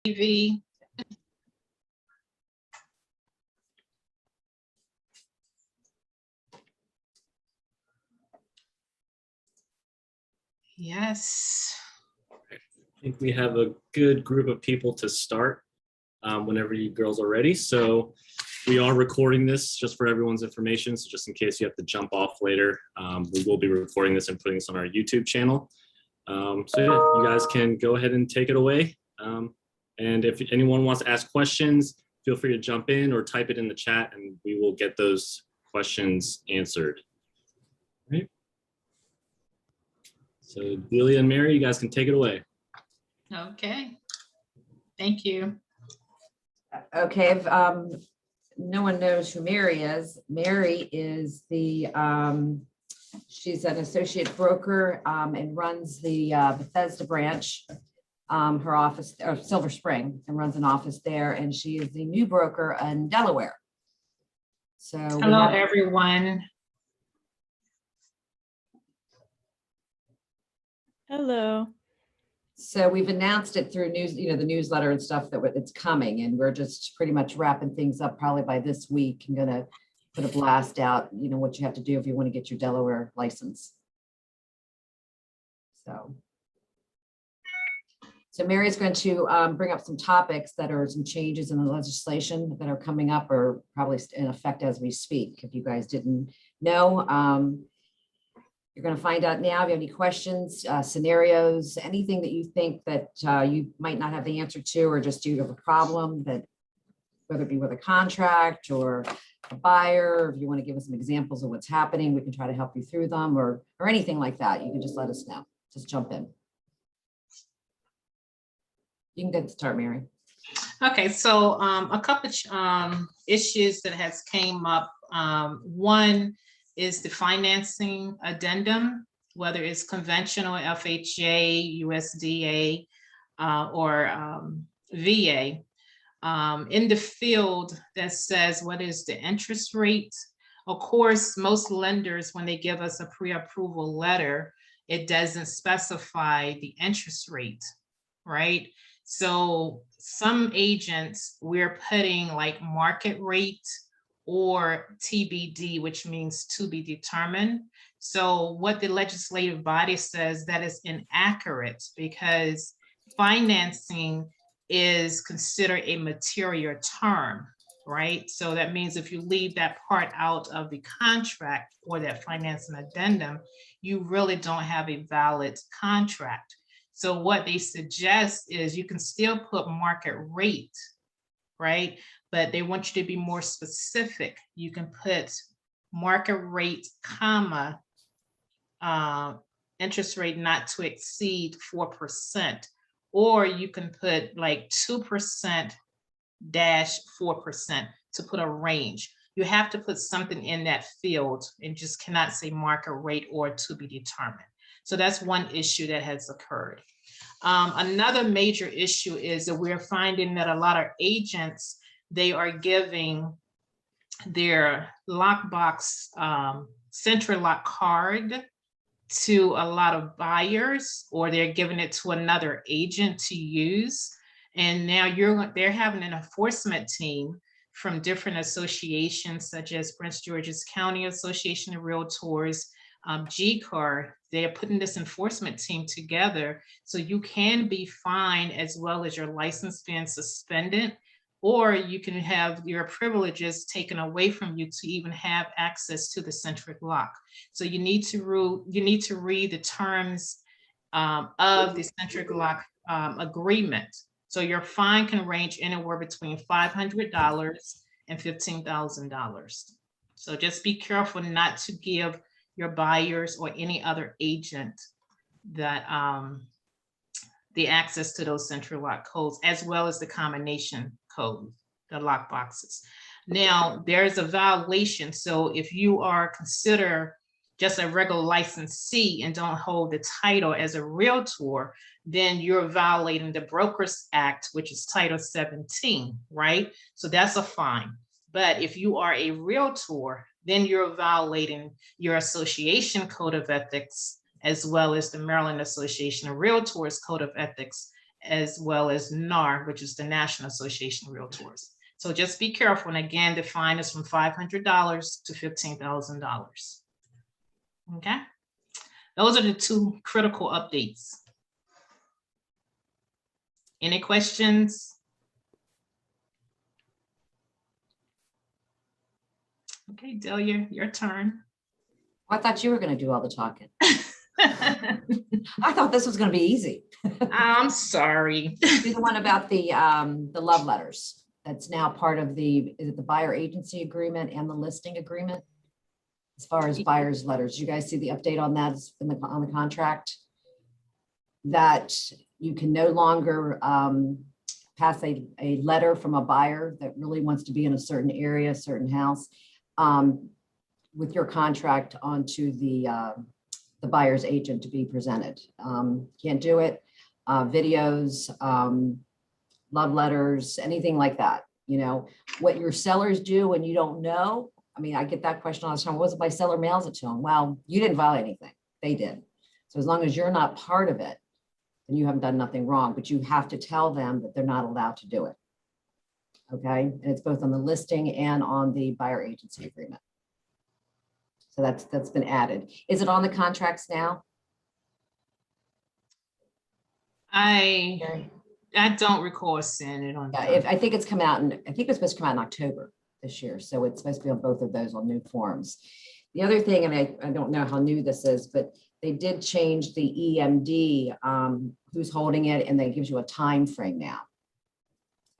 TV. Yes. I think we have a good group of people to start whenever you girls are ready. So we are recording this just for everyone's information. So just in case you have to jump off later, we will be recording this and putting this on our YouTube channel. So yeah, you guys can go ahead and take it away. And if anyone wants to ask questions, feel free to jump in or type it in the chat and we will get those questions answered. Right. So Delia and Mary, you guys can take it away. Okay. Thank you. Okay, if no one knows who Mary is, Mary is the, she's an associate broker and runs the Bethesda branch, her office, or Silver Spring, and runs an office there. And she is the new broker in Delaware. So Hello, everyone. Hello. So we've announced it through news, the newsletter and stuff that it's coming, and we're just pretty much wrapping things up probably by this week. I'm gonna put a blast out, what you have to do if you want to get your Delaware license. So Mary's going to bring up some topics that are some changes in the legislation that are coming up or probably in effect as we speak. If you guys didn't know, you're going to find out now. If you have any questions, scenarios, anything that you think that you might not have the answer to, or just you have a problem that, whether it be with a contract or a buyer, or if you want to give us some examples of what's happening, we can try to help you through them, or anything like that. You can just let us know. Just jump in. You can get to start, Mary. Okay, so a couple issues that has came up. One is the financing addendum, whether it's conventional, FHA, USDA, or VA. In the field that says what is the interest rate. Of course, most lenders, when they give us a pre-approval letter, it doesn't specify the interest rate, right? So some agents, we're putting like market rate or TBD, which means to be determined. So what the legislative body says, that is inaccurate, because financing is considered a material term, right? So that means if you leave that part out of the contract or that financing addendum, you really don't have a valid contract. So what they suggest is you can still put market rate, right? But they want you to be more specific. You can put market rate, comma, interest rate not to exceed 4%, or you can put like 2% dash 4% to put a range. You have to put something in that field and just cannot say market rate or to be determined. So that's one issue that has occurred. Another major issue is that we're finding that a lot of agents, they are giving their lockbox central lock card to a lot of buyers, or they're giving it to another agent to use. And now they're having an enforcement team from different associations, such as Prince George's County Association of Realtors, GCAR. They're putting this enforcement team together so you can be fined as well as your license being suspended, or you can have your privileges taken away from you to even have access to the centric lock. So you need to read the terms of the centric lock agreement. So your fine can range anywhere between $500 and $15,000. So just be careful not to give your buyers or any other agent that the access to those central lock codes, as well as the combination code, the lock boxes. Now, there's a violation. So if you are considered just a regular licensee and don't hold the title as a realtor, then you're violating the Brokers Act, which is Title 17, right? So that's a fine. But if you are a realtor, then you're violating your association code of ethics, as well as the Maryland Association of Realtors Code of Ethics, as well as NAR, which is the National Association of Realtors. So just be careful. And again, the fine is from $500 to $15,000. Okay. Those are the two critical updates. Any questions? Okay, Delia, your turn. I thought you were going to do all the talking. I thought this was going to be easy. I'm sorry. The one about the love letters. That's now part of the, is it the buyer agency agreement and the listing agreement? As far as buyer's letters, you guys see the update on that in the, on the contract? That you can no longer pass a letter from a buyer that really wants to be in a certain area, a certain house, with your contract onto the buyer's agent to be presented. Can't do it. Videos, love letters, anything like that. You know, what your sellers do when you don't know. I mean, I get that question all the time. Was it my seller mails it to them? Well, you didn't violate anything. They did. So as long as you're not part of it, then you haven't done nothing wrong, but you have to tell them that they're not allowed to do it. Okay. And it's both on the listing and on the buyer agency agreement. So that's been added. Is it on the contracts now? I don't recall seeing it on. Yeah, I think it's come out, and I think it's supposed to come out in October this year. So it's supposed to be on both of those on new forms. The other thing, and I don't know how new this is, but they did change the EMD, who's holding it, and that gives you a time frame now.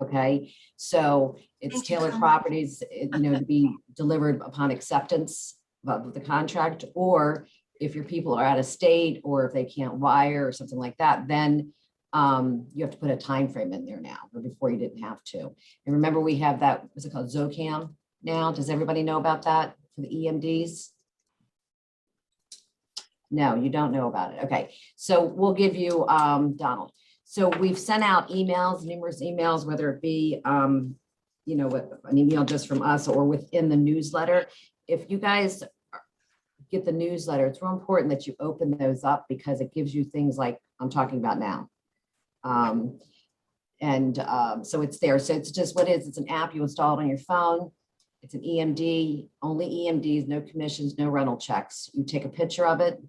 Okay, so it's tailored properties, you know, to be delivered upon acceptance of the contract, or if your people are out of state, or if they can't wire or something like that, then you have to put a time frame in there now, or before you didn't have to. And remember, we have that, what's it called, Zocam now? Does everybody know about that for the EMDs? No, you don't know about it. Okay, so we'll give you, Donald. So we've sent out emails, numerous emails, whether it be, you know, an email just from us or within the newsletter. If you guys get the newsletter, it's real important that you open those up, because it gives you things like I'm talking about now. So it's there. So it's just what it is. It's an app you install it on your phone. It's an EMD, only EMDs, no commissions, no rental checks. You take a picture of it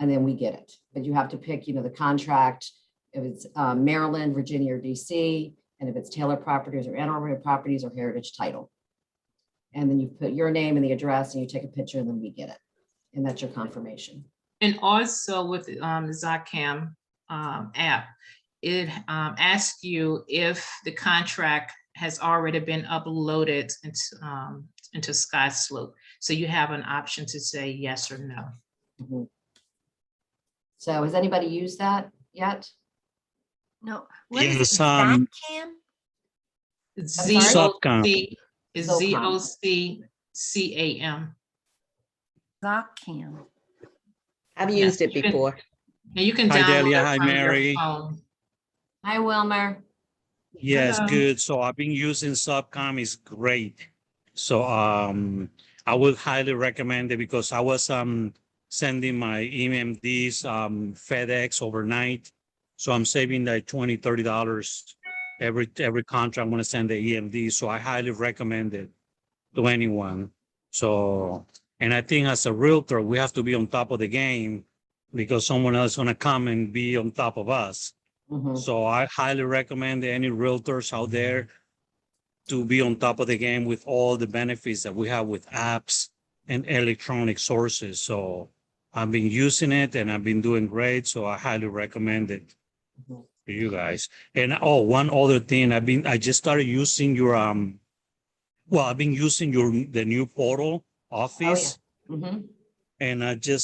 and then we get it. But you have to pick, you know, the contract, if it's Maryland, Virginia, or DC, and if it's Taylor Properties or Ann Arbor Properties or Heritage Title. And then you put your name and the address and you take a picture and then we get it. And that's your confirmation. And also with the Zocam app, it asks you if the contract has already been uploaded into SkySlope. So you have an option to say yes or no. Mm-hmm. So has anybody used that yet? No. Yes, Zocam? Z-O-C is Zocam. Z-O-C-C-A-M. Zocam. I've Yeah. used it before. And you can Hi, download Delia. it Hi, from Mary. your phone. Hi, Wilmer. Yes, Hello. good. So I've been using Subcom, is great. So I would highly recommend it, because I was sending my EMDs FedEx overnight. So I'm saving like $20-$30 every contract I'm going to send the EMD. So I highly recommend it to anyone. So, and I think as a realtor, we have to be on top of the game, because someone else is going to come and be on top of us. Mhm. So I highly recommend any realtors out there to be on top of the game with all the benefits that we have with apps and electronic sources. So I've been using it and I've been doing great. So I highly recommend it Mhm. to you guys. And oh, one other thing, I just started using your I've been using the new portal Office. Mhm. And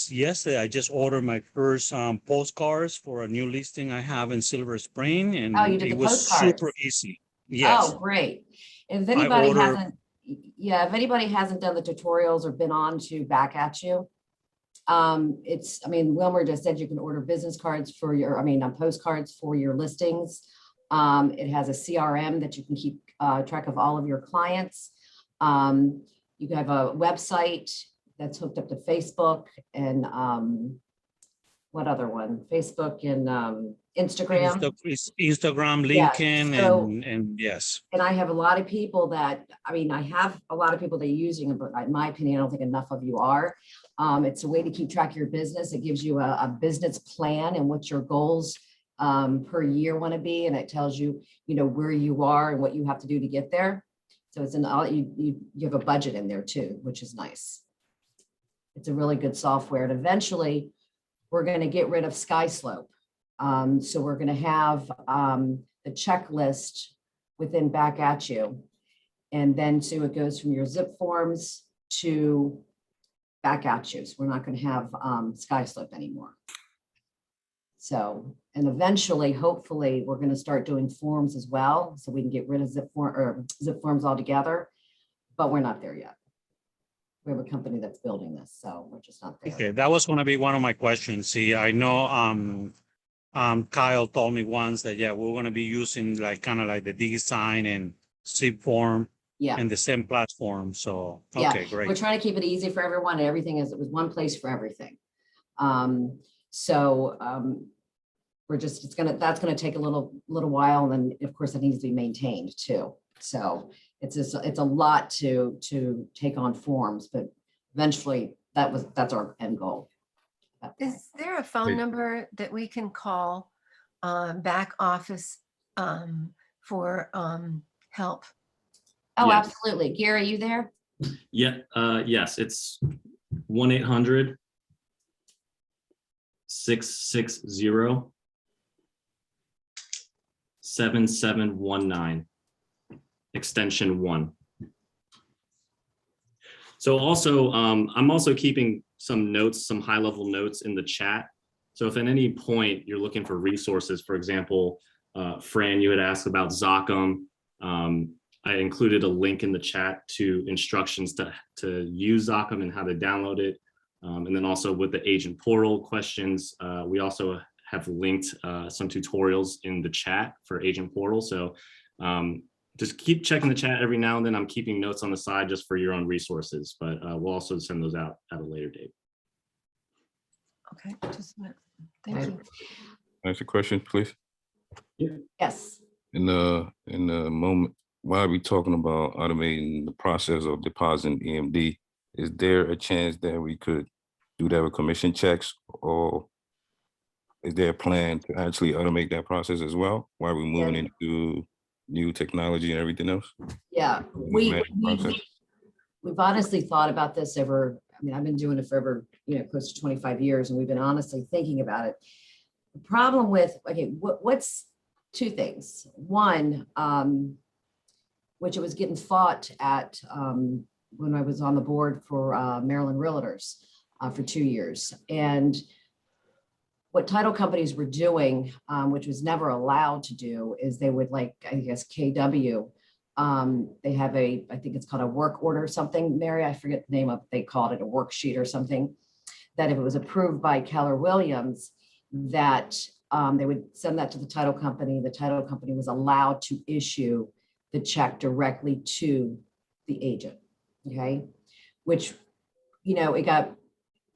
yesterday, I just ordered my first postcards for a new listing I have in Silver Spring, and Oh, you did it the was postcards. super easy. Yes, Oh, great. If anybody ordered- hasn't, if anybody hasn't done the tutorials or been on to Back At You, Wilmer just said you can order business cards for your, postcards for your listings. It has a CRM that you can keep track of all of your clients. You have a website that's hooked up to Facebook and what other one? Facebook and Instagram. Instagram, Yeah, LinkedIn, so- and yes. And I have a lot of people that, I mean, I have a lot of people that are using it, but in my opinion, I don't think enough of you are. It's a way to keep track of your business. It gives you a business plan and what your goals per year want to be. And it tells you, where you are and what you have to do to get there. So it's you have a budget in there too, which is nice. It's a really good software. And eventually we're going to get rid of SkySlope. So we're going to have the checklist within Back At You. And then so it goes from your zip forms to Back At You. So we're not going to have SkySlope anymore. So, and eventually, hopefully, we're going to start doing forms as well. So we can get rid of zip forms altogether, but we're not there yet. We have a company that's building this, so we're just not there. Okay, that was going to be one of my questions. See, I know Kyle told me once that, yeah, we're going to be using like kind of like the DSign and zip form Yeah. and the same platform. So, Yeah, okay, great. We're trying to keep it easy for everyone. And everything it was one place for everything. We're just, that's gonna take a little while. And then of course it needs to be maintained too. So it's a lot to take on forms, but eventually that's our end goal. Is there a phone Wait. number that we can call back office for help? Oh, Yes. absolutely. Gary, you there? Yeah, yes, it's 1-800 660 7719, extension 1. So also, I'm also keeping some notes, some high-level notes in the chat. So if at any point you're looking for resources, for example, Fran, you had asked about Zocom. I included a link in the chat to instructions to use Zocom and how to download it. And then also with the agent portal questions, we also have linked some tutorials in the chat for agent portal. So just keep checking the chat every now and then. I'm keeping notes on the side just for your own resources, but we'll also send those out at a later date. Okay, just a minute. Thank Okay. you. Ask a question, please. Yes. In the moment, while we talking about automating the process of depositing EMD, is there a chance that we could do that with commission checks, or is there a plan to actually automate that process as well while we're moving into new technology and everything else? Yeah, we've honestly thought about this over, I mean, I've been doing it for over, close to 25 years, and we've been honestly thinking about it. The problem with, okay, what's two things. One, which it was getting fought at when I was on the board for Maryland Realtors for 2 years. And what title companies were doing, which was never allowed to do, is they would, like, I guess, KW, they have I think it's called a work order or something, Mary, I forget the name of it, they called it a worksheet or something, that if it was approved by Keller Williams, that they would send that to the title company was allowed to issue the check directly to the agent, okay? Which,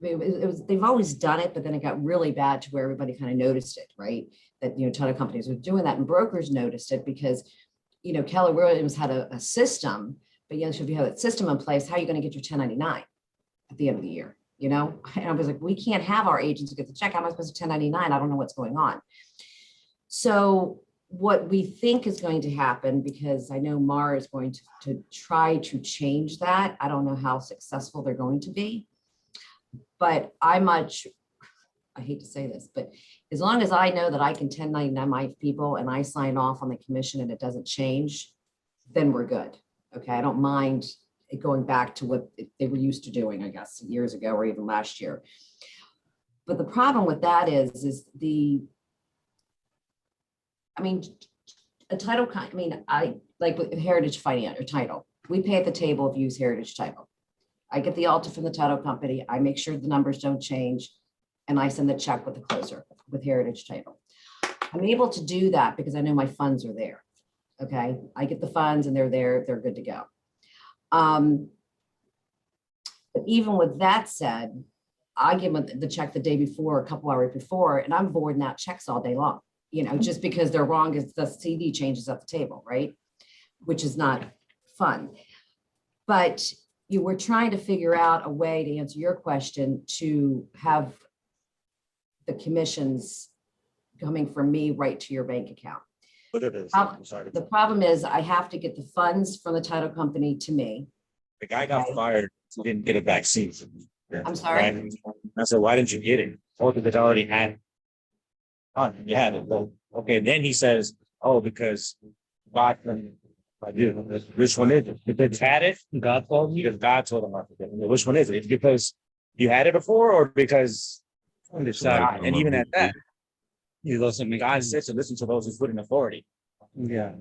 they've always done it, but then it got really bad to where everybody kind of noticed it, right? That, title companies were doing that, and brokers noticed it because, Keller Williams had a system, but if you have that system in place, how are you going to get your 1099 at the end of the year? And I was like, we can't have our agents get the check. How am I supposed to 1099? I don't know what's going on. So what we think is going to happen, because I know Mar is going to try to change that. I don't know how successful they're going to be, but I hate to say this, but as long as I know that I can 1099 my people and I sign off on the commission and it doesn't change, then we're good. Okay, I don't mind it going back to what they were used to doing, I guess, years ago or even last year. But the problem with that is a title, I like with Heritage Finance or Title, we pay at the table if you use Heritage Title. I get the alta from the title company. I make sure the numbers don't change, and I send the check with the closer with Heritage Title. I'm able to do that because I know my funds are there. Okay, I get the funds and they're there, they're good to go. But even with that said, I give them the check the day before, a couple hours before, and I'm boarding out checks all day long, just because they're wrong as the CD changes at the table, right? Which is not fun. But you were trying to figure out a way to answer your question to have the commissions coming from me right to your bank account. But it is, How- I'm sorry. The problem is I have to get the funds from the title company to me. The guy got fired, he didn't get a vaccine. I'm sorry? I said, why didn't you get it? Oh, because it already had. Oh, you had it. Well, okay, then he says, oh, because God, I do. Which one is it? If it's had it, God told me, because God told him not to get it. Which one is it? It's because you had it before or because God, and even at that, It doesn't make God sense. says to listen to those who put in authority. Yeah.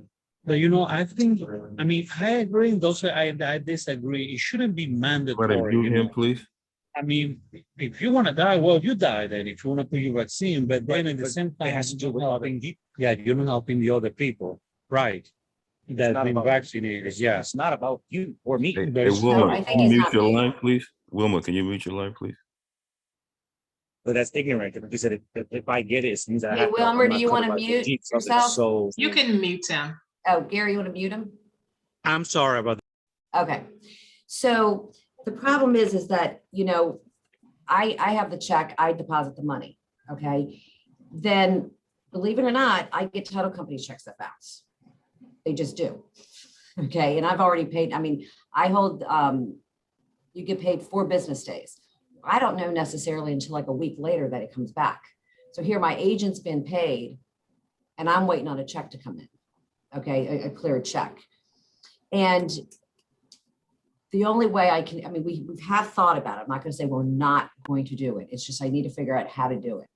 But I think, I agree, those, I disagree. It shouldn't be Try to mandatory, mute him, please. if you want to die, well, you die then, if you want to put your vaccine, but then at the But same time, it has to do with you're not helping the other people, right? That not been about- vaccinated, yes. It's not about you or me. Hey, But hey, it's- No, I Wilma, think can you it's mute not your me. line, please? Wilma, can you mute your line, please? But that's ignorant. Because he said, if I get it, it means that I Hey, have to- Wilmer, I'm do not you covered wanna by the mute genes of it. yourself? So You can mute him. Oh, Gary, you want to mute him? I'm sorry about Okay, so the problem is that, I have the check, I deposit the money, okay? Then, believe it or not, I get title company checks that bounce. They just do. Okay, and I've already paid, I hold, you get paid 4 business days. I don't know necessarily until like a week later that it comes back. So here my agent's been paid and I'm waiting on a check to come in. Okay, a clear check. And the only way I can, we have thought about it. I'm not going to say we're not going to do it. It's just I need to figure out how to do it.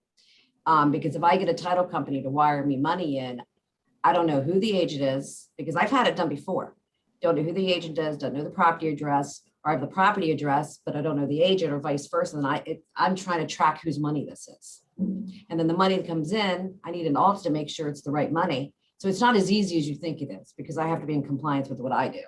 Because if I get a title company to wire me money in, I don't know who the agent is because I've had it done before. Don't know who the agent is, don't know the property address, or I have the property address, but I don't know the agent or vice versa. And I'm trying to track whose money this is. And then the money that comes in, I need an office to make sure it's the right money. So it's not as easy as you think it is because I have to be in compliance with what I do.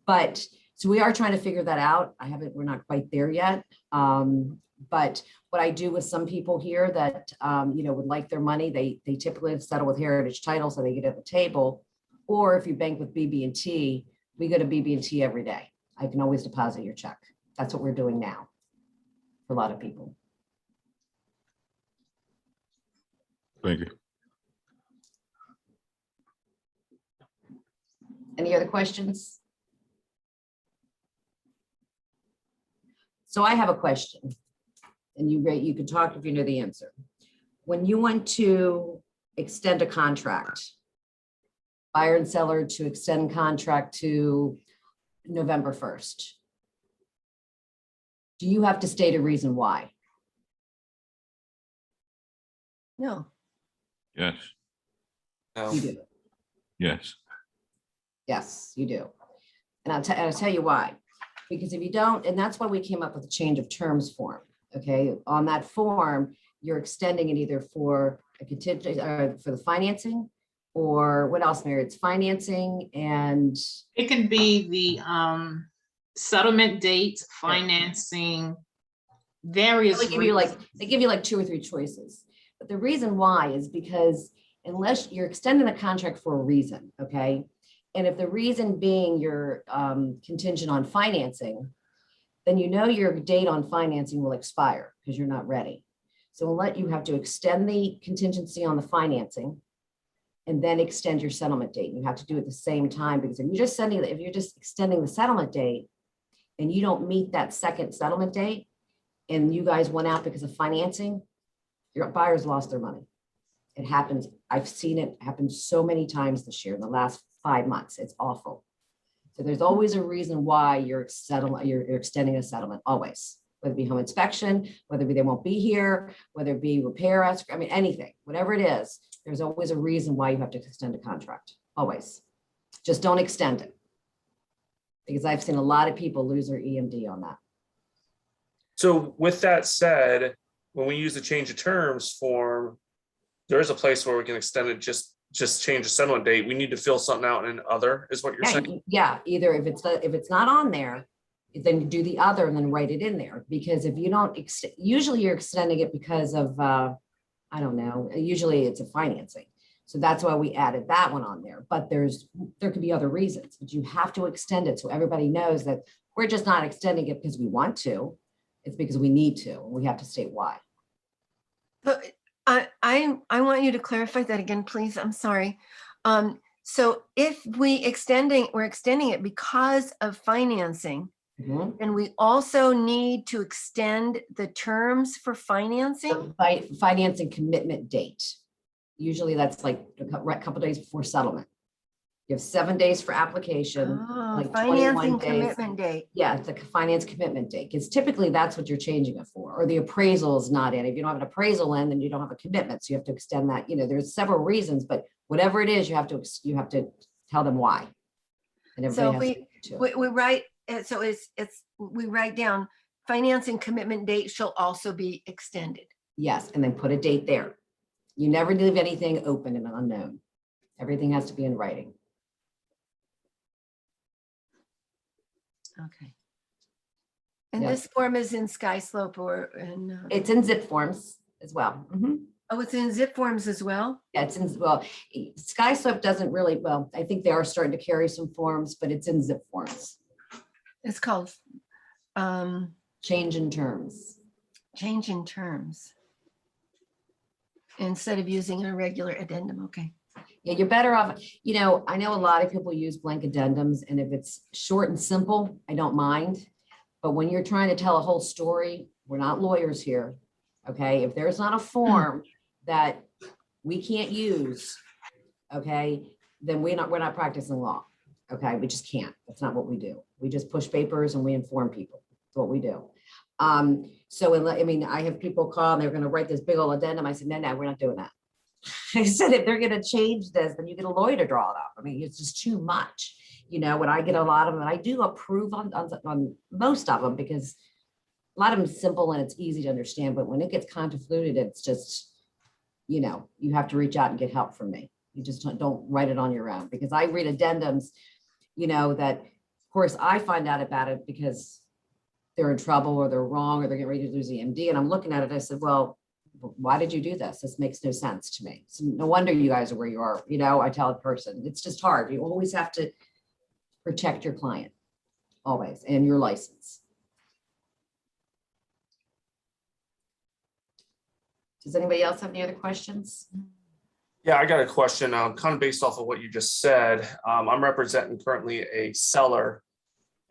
But so we are trying to figure that out. We're not quite there yet. But what I do with some people here that, would like their money, they typically settle with Heritage Title, so they get at the table. Or if you bank with BB&T, we go to BB&T every day. I can always deposit your check. That's what we're doing now for a lot of people. Thank you. Any other questions? So I have a question, and you can talk if you know the answer. When you want to extend a contract, buyer and seller to extend contract to November 1st, do you have to state a reason why? No, Yes, You do. yes. Yes, you do. And I'll tell you why. Because if you don't, and that's why we came up with a change of terms form. Okay, on that form, you're extending it either for a contingent or for the financing, or what else, Mary? It's financing and It can be the settlement date, financing, various. they give you like 2 or 3 choices. But the reason why is because unless you're extending the contract for a reason, okay? And if the reason being you're contingent on financing, then your date on financing will expire because you're not ready. So you have to extend the contingency on the financing and then extend your settlement date. You have to do it at the same time because if you're just extending the settlement date and you don't meet that second settlement date and you guys went out because of financing, your buyers lost their money. It happens. I've seen it happen so many times this year in the last 5 months. It's awful. So there's always a reason why you're extending a settlement, always, whether it be home inspection, whether it be they won't be here, whether it be repair, anything, whatever it is, there's always a reason why you have to extend a contract, always. Just don't extend it. Because I've seen a lot of people lose their EMD on that. So with that said, when we use the change of terms form, there is a place where we can extend it, just change the settlement date. We need to fill something out in other, is what you're saying? Yeah, either if it's not on there, then you do the other and then write it in there. Because if you don't, usually you're extending it because of, I don't know, usually it's a financing. So that's why we added that one on there. But there could be other reasons, but you have to extend it so everybody knows that we're just not extending it because we want to. It's because we need to. We have to state why. But I want you to clarify that again, please. I'm sorry. So if we're extending it because of financing, Mhm. and we also need to extend the terms for financing. Financing commitment date. Usually that's like a couple days before settlement. You have 7 days for application. like 21 Financing days. commitment date. Yeah, the finance commitment date, because typically that's what you're changing it for, or the appraisal is not in. If you don't have an appraisal in, then you don't have a commitment, so you have to extend that. There's several reasons, but whatever it is, you have to tell them why. And So everybody has to. we write, so we write down financing commitment date shall also be extended. Yes, and then put a date there. You never leave anything open and unknown. Everything has to be in writing. Okay. And Yeah. this form is in Sky Slope or in, It's in zip forms as well. Mhm. oh, it's in zip forms as well? Yeah, it's in, well, SkySlope doesn't really, well, I think they are starting to carry some forms, but it's in zip forms. It's called Change in terms. change in terms. Instead of using a regular addendum, okay. Yeah, you're better off, I know a lot of people use blank addendums, and if it's short and simple, I don't mind. But when you're trying to tell a whole story, we're not lawyers here, okay? If there's not a form that we can't use, okay, then we're not practicing law, okay? We just can't. That's not what we do. We just push papers and we inform people. That's what we do. So, I have people call and they're going to write this big old addendum. I said, no, we're not doing that. I said, if they're going to change this, then you get a lawyer to draw it up. It's just too much. When I get a lot of them, and I do approve on most of them, because a lot of them is simple and it's easy to understand. But when it gets convoluted, it's just, you have to reach out and get help from me. You just don't write it on your own, because I read addendums, that of course I find out about it because they're in trouble or they're wrong or they're getting ready to lose the MD. And I'm looking at it. I said, well, why did you do this? This makes no sense to me. So no wonder you guys are where you are. I tell a person, it's just hard. You always have to protect your client, always, and your license. Does anybody else have any other questions? Yeah, I got a question, kind of based off of what you just said. I'm representing currently a seller,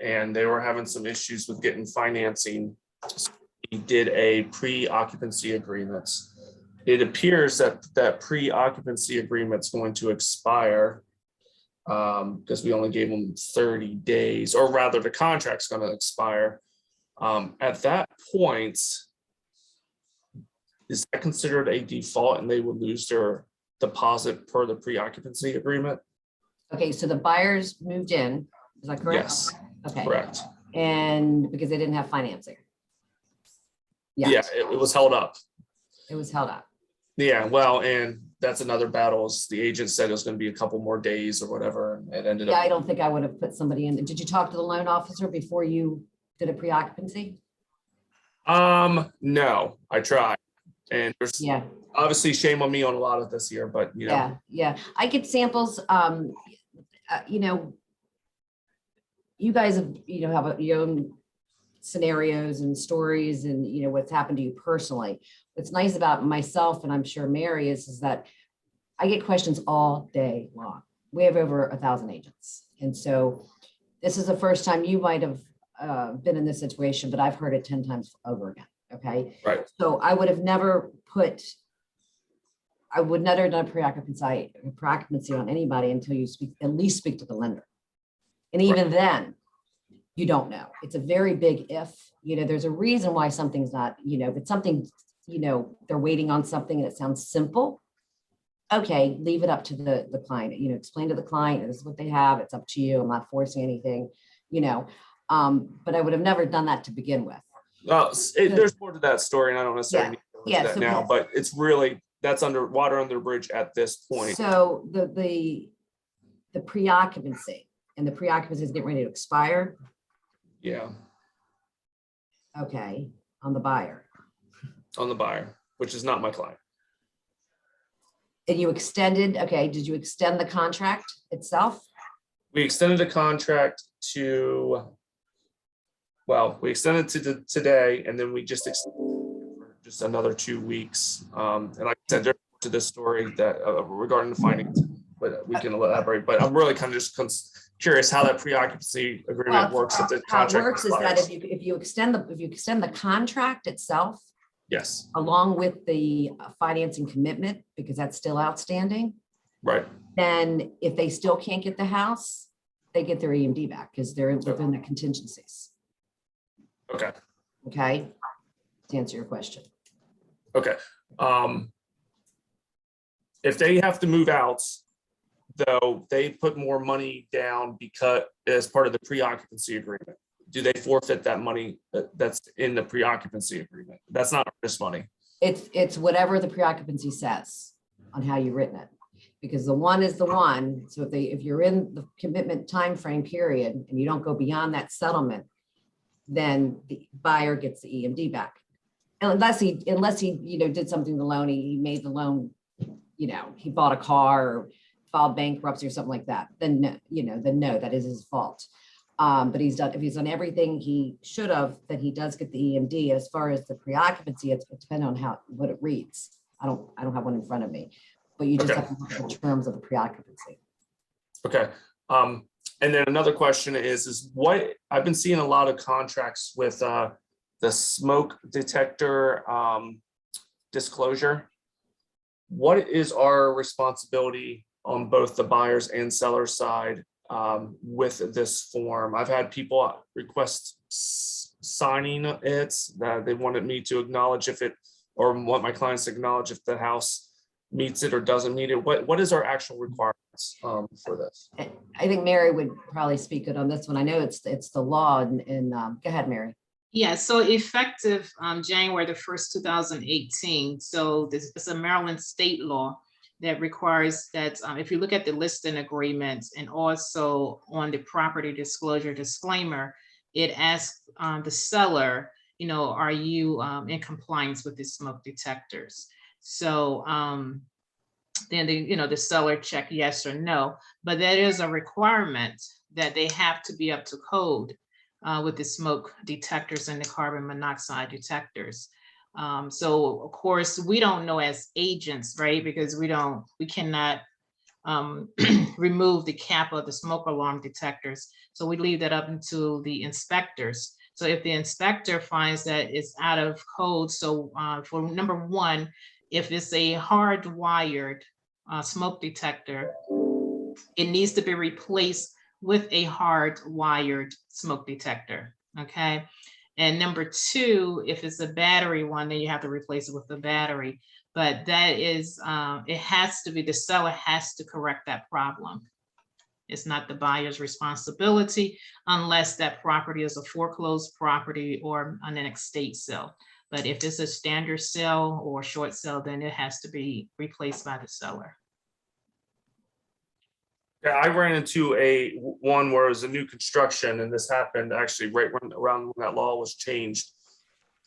and they were having some issues with getting financing. He did a pre-occupancy agreements. It appears that pre-occupancy agreement's going to expire because we only gave them 30 days, or rather the contract's going to expire. At that point, is that considered a default and they would lose their deposit per the pre-occupancy agreement? Okay, so the buyers moved in, is that correct? Yes, Okay. correct. And because they didn't have financing. Yeah, it was held up. It was held up. Yeah, well, and that's another battle. Is the agent said it was going to be a couple more days or whatever, and it ended Yeah, up. I don't think I would have put somebody in. Did you talk to the loan officer before you did a pre-occupancy? No, I tried, and there's Yeah, obviously shame on me on a lot of this here, but yeah. I get samples, you guys have, have your own scenarios and stories and, what's happened to you personally. What's nice about myself, and I'm sure Mary is that I get questions all day long. We have over 1,000 agents. And so this is the first time you might have been in this situation, but I've heard it 10 times over again. Okay. Right. So I would never done pre-occupancy on anybody until you at least speak to the lender. And even then, you don't know. It's a very big if. There's a reason why something's not, if it's something, they're waiting on something and it sounds simple. Okay, leave it up to the client. Explain to the client, this is what they have. It's up to you. I'm not forcing anything, but I would have never done that to begin with. Well, there's more to that story, and I don't necessarily need to go into that so now, but it's really, that's water under the bridge at this point. So the pre-occupancy, and the pre-occupancy is getting ready to expire. Yeah. Okay, on the buyer. on the buyer, which is not my client. And you extended, okay, did you extend the contract itself? We extended the contract to, well, we extended to today, and then we just extended for just another 2 weeks. And like I said, there's more to this story that regarding the findings, but we can elaborate. But I'm really kind of just curious how that pre-occupancy agreement Well, works. If the How it contract works is that expires. if you extend the contract itself, Yes, along with the financing commitment, because that's still outstanding, right. then if they still can't get the house, they get their EMD back because they're within the contingencies. Okay, Okay, to answer your question. okay. If they have to move out, though, they put more money down because as part of the pre-occupancy agreement. Do they forfeit that money that's in the pre-occupancy agreement? That's not this money. It's whatever the pre-occupancy says on how you've written it. Because the one is the one. So if you're in the commitment timeframe period and you don't go beyond that settlement, then the buyer gets the EMD back. Unless he, did something to the loan, he made the loan, he bought a car or filed bankruptcy or something like that, then no, that is his fault. But if he's done everything he should have, then he does get the EMD. As far as the pre-occupancy, it's depending on what it reads. I don't have one in front of me, but you just Okay. have to look at the terms of the pre-occupancy. Okay. And then another question is what I've been seeing a lot of contracts with the smoke detector disclosure. What is our responsibility on both the buyers and seller side with this form? I've had people request signing it, that they wanted me to acknowledge if it, or want my clients to acknowledge if the house meets it or doesn't meet it. What is our actual requirements for this? I think Mary would probably speak good on this one. I know it's the law and go ahead, Mary. Yeah, so effective January the 1st, 2018. So this is a Maryland state law that requires that if you look at the listing agreements and also on the property disclosure disclaimer, it asks the seller, are you in compliance with the smoke detectors? So then the seller check yes or no, but that is a requirement that they have to be up to code with the smoke detectors and the carbon monoxide detectors. So of course we don't know as agents, right? Because we cannot remove the cap of the smoke alarm detectors. So we leave that up into the inspectors. So if the inspector finds that it's out of code, so for number one, if it's a hardwired smoke detector, it needs to be replaced with a hardwired smoke detector, okay? And number two, if it's a battery one, then you have to replace it with the battery. But that is, it has to be, the seller has to correct that problem. It's not the buyer's responsibility unless that property is a foreclosed property or on an estate sale. But if it's a standard sale or short sale, then it has to be replaced by the seller. Yeah, I ran into one where it was a new construction, and this happened actually around when that law was changed.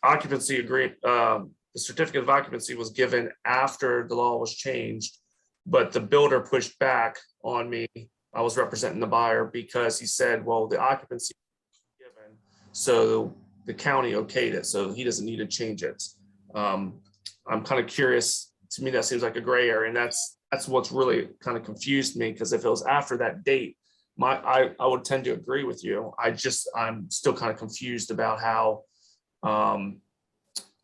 Occupancy agreement, the certificate of occupancy was given after the law was changed, but the builder pushed back on me. I was representing the buyer because he said, well, the occupancy was given, so the county okayed it, so he doesn't need to change it. I'm kind of curious. To me, that seems like a gray area, and that's what's really kind of confused me, because if it was after that date, I would tend to agree with you. I'm still kind of confused about how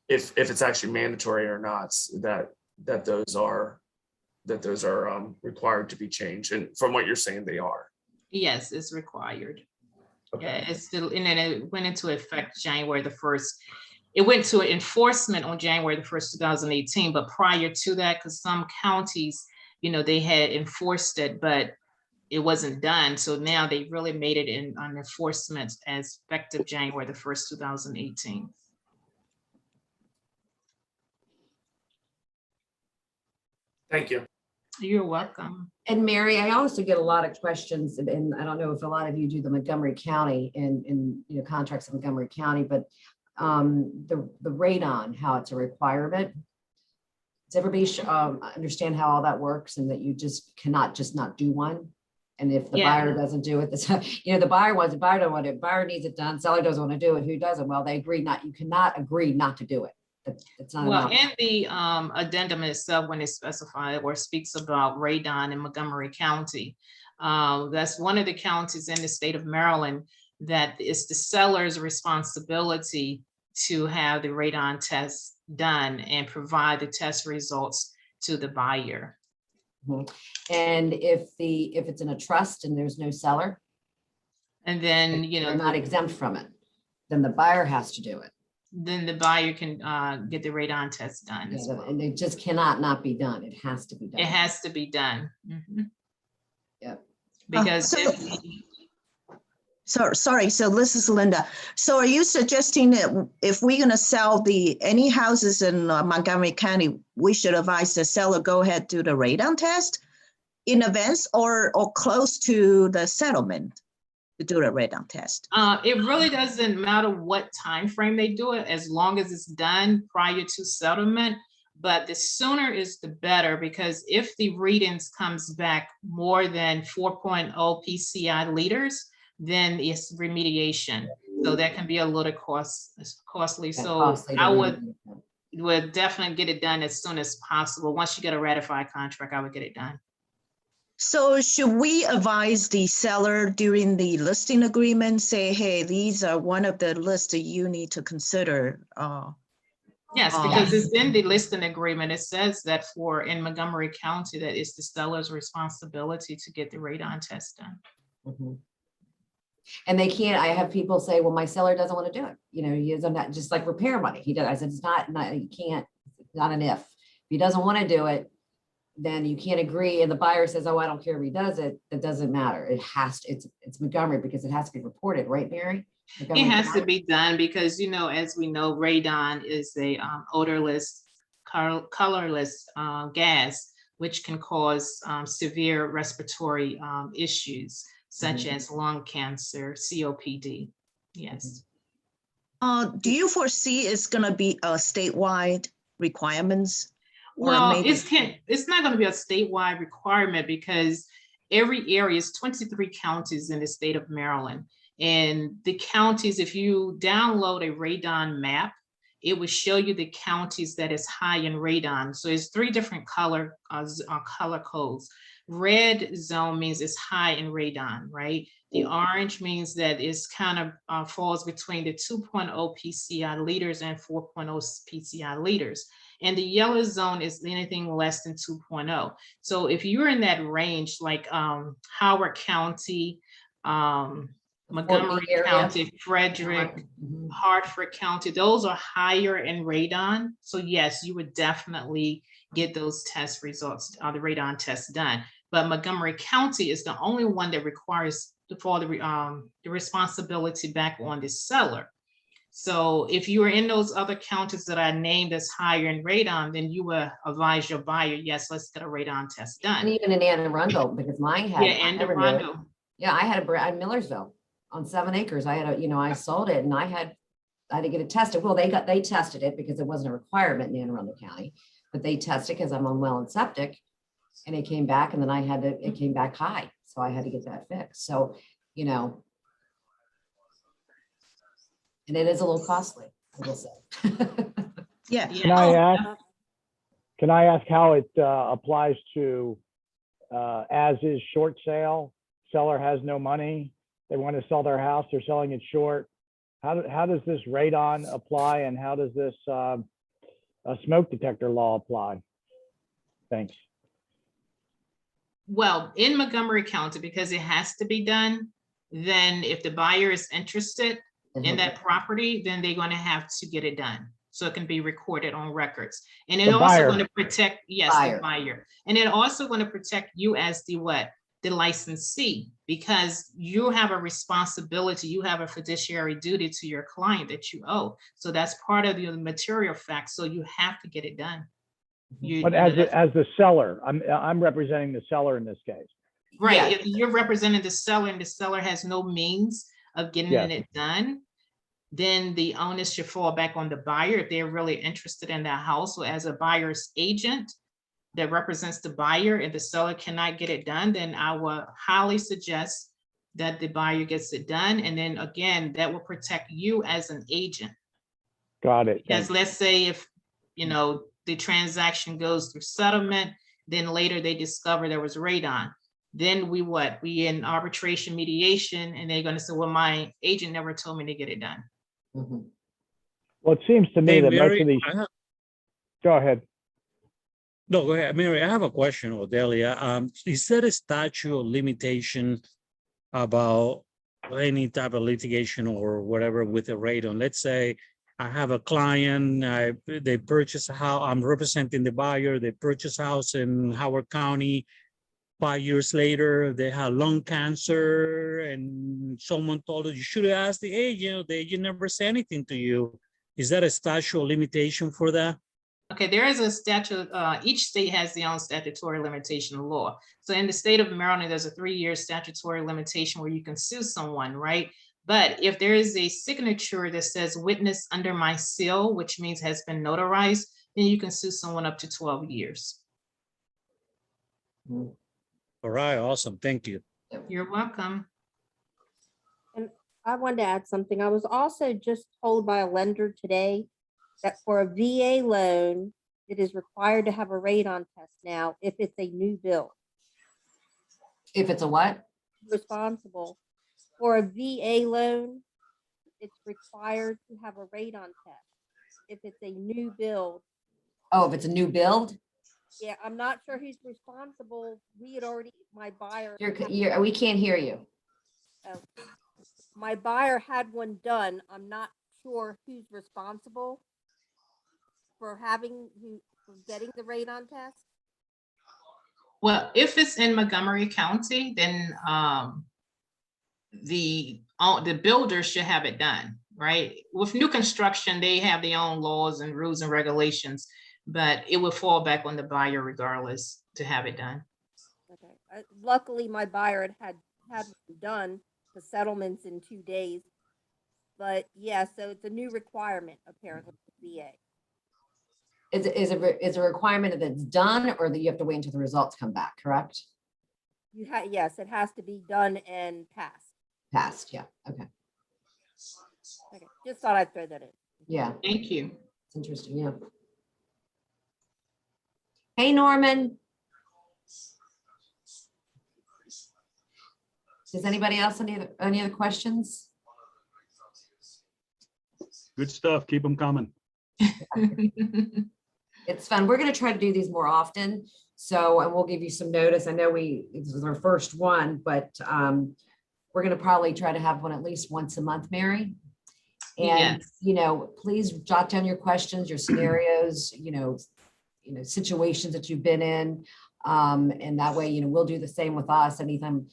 if it's actually mandatory or not, that those are required to be changed. And from what you're saying, they are. Yes, it's required. Okay. Yeah, it's still, and then it went into effect January the 1st. It went to enforcement on January the 1st, 2018, but prior to that, because some counties, they had enforced it, but it wasn't done. So now they really made it on enforcement as effective January the 1st, 2018. Thank you. You're welcome. And Mary, I also get a lot of questions, and I don't know if a lot of you do the Montgomery County and contracts in Montgomery County, but the radon, how it's a requirement. Does everybody understand how all that works and that you just cannot just not do one? And if the Yeah. buyer doesn't do it, the buyer wants it, buyer don't want it, buyer needs it done, seller doesn't want to do it, who doesn't? Well, they agree not, you cannot agree not to do it. It's not an Well, option. in the addendum itself, when it's specified or speaks about radon in Montgomery County, that's one of the counties in the state of Maryland that is the seller's responsibility to have the radon test done and provide the test results to the buyer. And if it's in a trust and there's no seller, And then, they're not exempt from it, then the buyer has to do it. then the buyer can get the radon test done as well. And it just cannot not be done. It has to be done. It has to be done. Mhm. Yep. Because so- if- Sorry, so this is Linda. So are you suggesting that if we're gonna sell any houses in Montgomery County, we should advise the seller, go ahead, do the radon test in advance or close to the settlement to do the radon test? It really doesn't matter what time frame they do it, as long as it's done prior to settlement. But the sooner is the better, because if the readings comes back more than 4.0 PCI liters, then it's remediation. So that can be a little costly. So Costly to I remediate. would definitely get it done as soon as possible. Once you get a ratified contract, I would get it done. So should we advise the seller during the listing agreement, say, hey, these are one of the lists that you need to consider? Yes, because it's in the listing agreement. It says that in Montgomery County, that it's the seller's responsibility to get the radon test done. Mhm. And they can't, I have people say, well, my seller doesn't want to do it. He is not just like repair money. He does. I said, it's not, you can't, it's not an if. If he doesn't want to do it, then you can't agree. And the buyer says, oh, I don't care if he does it. That doesn't matter. It has to, it's Montgomery because it has to be reported, right, Mary? It Montgomery has to County? be done because, as we know, radon is a odorless, colorless gas, which can cause severe respiratory issues, such as lung cancer, COPD. Yes. Do you foresee it's gonna be a statewide requirements? Or Well, maybe- it's not going to be a statewide requirement because every area is 23 counties in the state of Maryland. And the counties, if you download a radon map, it will show you the counties that is high in radon. So it's 3 different color codes. Red zone means it's high in radon, right? The orange means that it's kind of falls between the 2.0 PCI liters and 4.0 PCI liters. And the yellow zone is anything less than 2.0. So if you're in that range, like Howard County, Montgomery area. County, Frederick, Mhm. Hartford County, those are higher in radon. So yes, you would definitely get those test results, the radon tests done. But Montgomery County is the only one that requires the responsibility back on the seller. So if you are in those other counties that I named as higher in radon, then you will advise your buyer, yes, let's get a radon test And done. even in Anne Arundel, because mine had. Yeah, and I never knew it. Arundel. Yeah, I had in Millersville on 7 acres. I had I sold it and I had to get it tested. Well, they tested it because it wasn't a requirement in Anne Arundel County, but they tested because I'm on well and septic. And it came back and then it came back high. So I had to get that fixed. So, and it is a little costly, I will say. Yeah, Yeah. Can I ask how it applies to as is short sale? Seller has no money. They want to sell their house. They're selling it short. How does this radon apply and how does this a smoke detector law apply? Thanks. Well, in Montgomery County, because it has to be done, then if the buyer is interested in that property, then they're going to have to get it done. So it can be recorded on records. And it The also buyer. going to protect, yes, Buyer. the buyer. And it also going to protect you as the what? The licensee, because you have a responsibility, you have a fiduciary duty to your client that you owe. So that's part of the material fact. So you have to get it done. But as the seller, I'm representing the seller in this case. Right, Yeah. if you're representing the seller and the seller has no means of getting Yes. it done, then the onus should fall back on the buyer if they're really interested in that house. So as a buyer's agent that represents the buyer, if the seller cannot get it done, then I will highly suggest that the buyer gets it done. And then again, that will protect you as an agent. Got it. Because Thanks. let's say if, the transaction goes through settlement, then later they discover there was radon. Then we in arbitration mediation, and they're gonna say, well, my agent never told me to get it done. Mhm. Well, it seems to me Hey, that most Mary, of these, go ahead. no, go ahead. Mary, I have a question, Delia. Is there a statute of limitation about any type of litigation or whatever with a radon? Let's say I have a client, they purchase a house, I'm representing the buyer, they purchase a house in Howard County. 5 years later, they have lung cancer, and someone told us, you should have asked the agent, the agent never said anything to you. Is that a statute of limitation for that? Okay, there is a statute, each state has their own statutory limitation law. So in the state of Maryland, there's a 3-year statutory limitation where you can sue someone, right? But if there is a signature that says witness under my seal, which means has been notarized, then you can sue someone up to 12 years. All right, awesome, thank you. You're welcome. I wanted to add something. I was also just told by a lender today that for a VA loan, it is required to have a radon test now if it's a new build. If it's a what? Responsible for a VA loan, it's required to have a radon test if it's a new build. Oh, if it's a new build? Yeah, I'm not sure who's responsible. We had already, my buyer. We can't hear you. My buyer had one done. I'm not sure who's responsible for getting the radon test. Well, if it's in Montgomery County, then the builder should have it done, right? With new construction, they have their own laws and rules and regulations, but it will fall back on the buyer regardless to have it done. Okay. Luckily, my buyer had done the settlements in 2 days, but yeah, so it's a new requirement apparently for VA. Is a requirement that it's done, or that you have to wait until the results come back, correct? Yes, it has to be done and passed. Passed, yeah, okay. Okay, just thought I'd throw that in. Yeah, Thank you. it's interesting, yeah. Hey, Norman. Does anybody else, any other questions? Good stuff. Keep them coming. It's fun. We're going to try to do these more often. So, and we'll give you some notice. I know this is our first one, but we're going to probably try to have one at least once a month, Mary. And, Yes. Please jot down your questions, your scenarios, situations that you've been in. And that way, we'll do the same with us. Anytime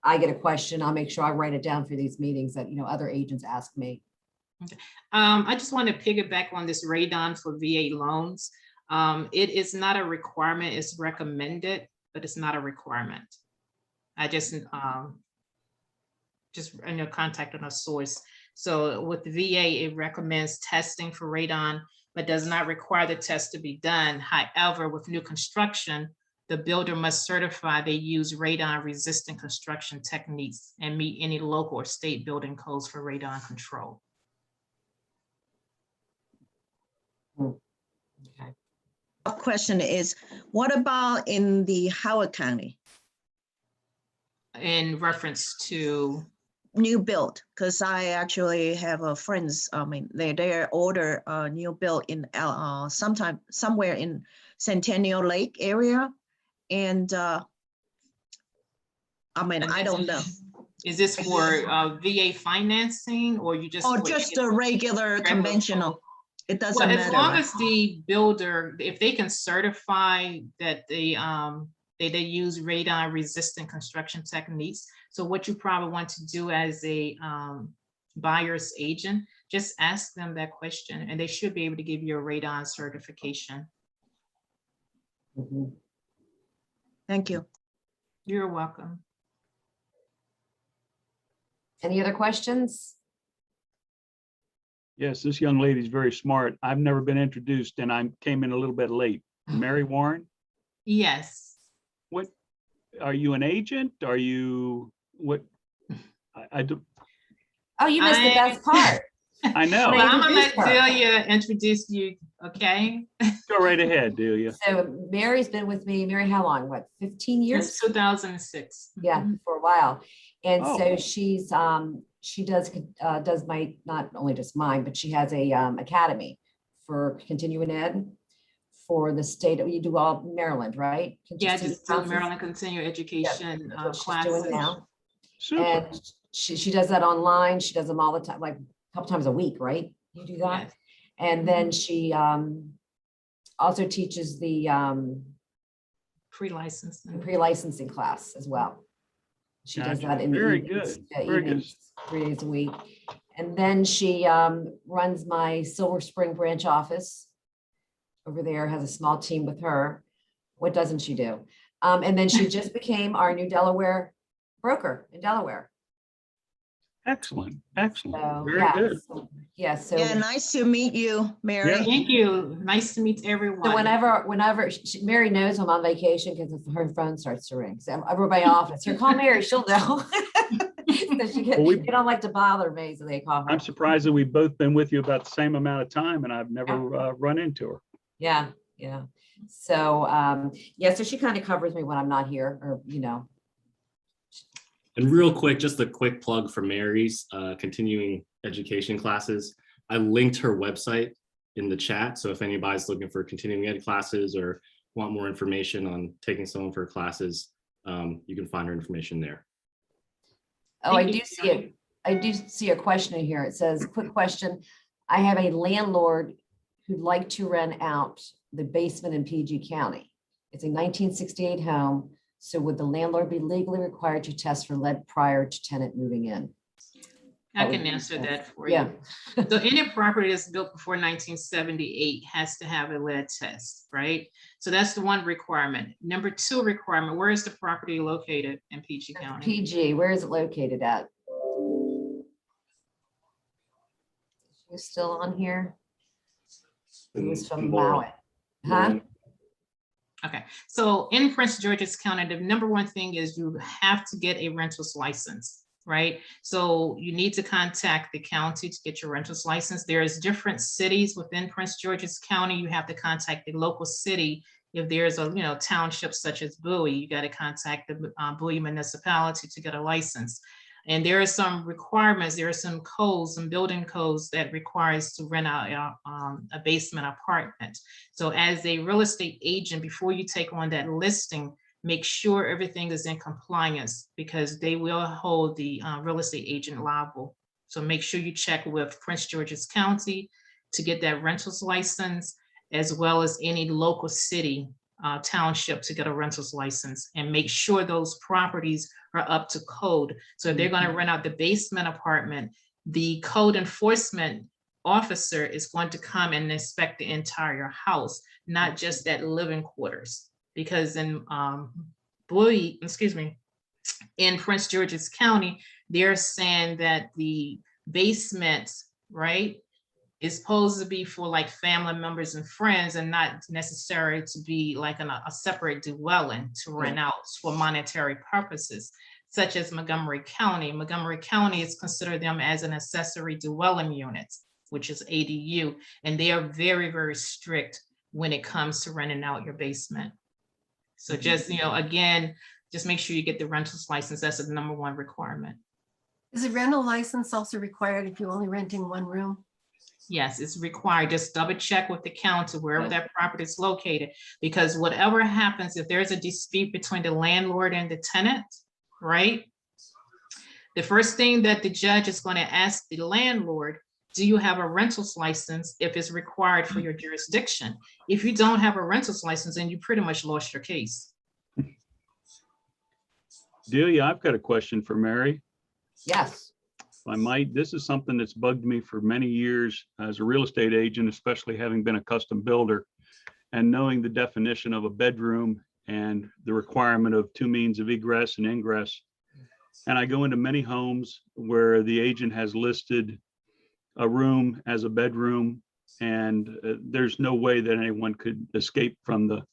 I get a question, I'll make sure I write it down for these meetings that, other agents ask me. I just want to piggyback on this radon for VA loans. It is not a requirement, it's recommended, but it's not a requirement. I just contacted a source. So with the VA, it recommends testing for radon, but does not require the test to be done. However, with new construction, the builder must certify they use radon resistant construction techniques and meet any local or state building codes for radon control. Okay. Question is, what about in the Howard County? In reference to New build, because I actually have a friends, they order a new build in somewhere in Centennial Lake area. And I don't know. Is this for VA financing, or you just? Or just a regular conventional? It doesn't matter. As long right? as the builder, if they can certify that they use radon resistant construction techniques. So what you probably want to do as a buyer's agent, just ask them that question, and they should be able to give you a radon certification. Mhm. Thank you. You're welcome. Any other questions? Yes, this young lady's very smart. I've never been introduced and I came in a little bit late. Mary Warren, Yes. what, are you an agent? Are you, what? I do, Oh, you missed the best part. I know. Well, I'm gonna let Introduce her. Delia introduce you, okay? Go right ahead, Delia. So Mary's been with me, Mary, how long? What, 15 years? Since 2006. Yeah, for a while. And Oh. so she does my, not only just mine, but she has a academy for continuing ed for the state. You do all Maryland, right? Yeah, Continuing just do classes? Maryland Continuing Education That's what she's classes. doing now. Super. And she does that online. She does them all the time, like a couple times a week, right? You do that? Yes. And then she also teaches the Pre-licensing. pre-licensing class as well. She does Gotcha. that in the Very evenings, good. yeah, Very good. evenings, 3 days a week. And then she runs my Silver Spring branch office over there, has a small team with her. What doesn't she do? And then she just became our new Delaware broker in Delaware. Excellent, excellent. So, Very yeah, good. so- yeah, so. Yeah, nice to meet you, Mary. Yeah. Thank you. Nice to meet everyone. So whenever Mary knows I'm on vacation because her phone starts to ring. So everybody in my office, here, call Mary, she'll know. So she Well, they don't like to bother me, so they call her. I'm surprised that we've both been with you about the same amount of time and I've never run into her. Yeah, yeah. So, yeah, so she kind of covers me when I'm not here, or, And real quick, just a quick plug for Mary's continuing education classes. I linked her website in the chat. So if anybody's looking for continuing ed classes or want more information on taking some of her classes, you can find her information there. oh, I Thank do you, see it. I do see a question in here. It says, quick question. I have a landlord who'd like to rent out the basement in PG County. It's a 1968 home. So would the landlord be legally required to test for lead prior to tenant moving in? I That would can be answer nice. that for Yeah. you. So any property that's built before 1978 has to have a lead test, right? So that's the one requirement. Number 2 requirement, where is the property located in PG County? PG, where is it located at? She's still on here? It was from Mowat. Huh? Okay, so in Prince George's County, the number 1 thing is you have to get a rental's license, right? So you need to contact the county to get your rental's license. There's different cities within Prince George's County. You have to contact the local city. If there's a township such as Bowie, you got to contact the Bowie municipality to get a license. And there are some requirements, there are some codes, some building codes that requires to rent out a basement apartment. So as a real estate agent, before you take on that listing, make sure everything is in compliance because they will hold the real estate agent liable. So make sure you check with Prince George's County to get that rentals license, as well as any local city township to get a rentals license, and make sure those properties are up to code. So if they're going to rent out the basement apartment, the code enforcement officer is going to come and inspect the entire house, not just that living quarters. Because in in Prince George's County, they're saying that the basement, right, is supposed to be for like family members and friends and not necessary to be like a separate dwelling to rent out for monetary purposes, such as Montgomery County. Montgomery County is considered them as an accessory dwelling unit, which is ADU, and they are very, very strict when it comes to renting out your basement. So just, again, just make sure you get the rentals license. That's the number 1 requirement. Is a rental license also required if you're only renting one room? Yes, it's required. Just double check with the county wherever that property is located, because whatever happens, if there's a dispute between the landlord and the tenant, right? The first thing that the judge is going to ask the landlord, do you have a rentals license if it's required for your jurisdiction? If you don't have a rentals license, then you pretty much lost your case. Delia, I've got a question for Mary. Yes. If I might, this is something that's bugged me for many years as a real estate agent, especially having been a custom builder and knowing the definition of a bedroom and the requirement of 2 means of egress and ingress. And I go into many homes where the agent has listed a room as a bedroom, and there's no way that anyone could escape from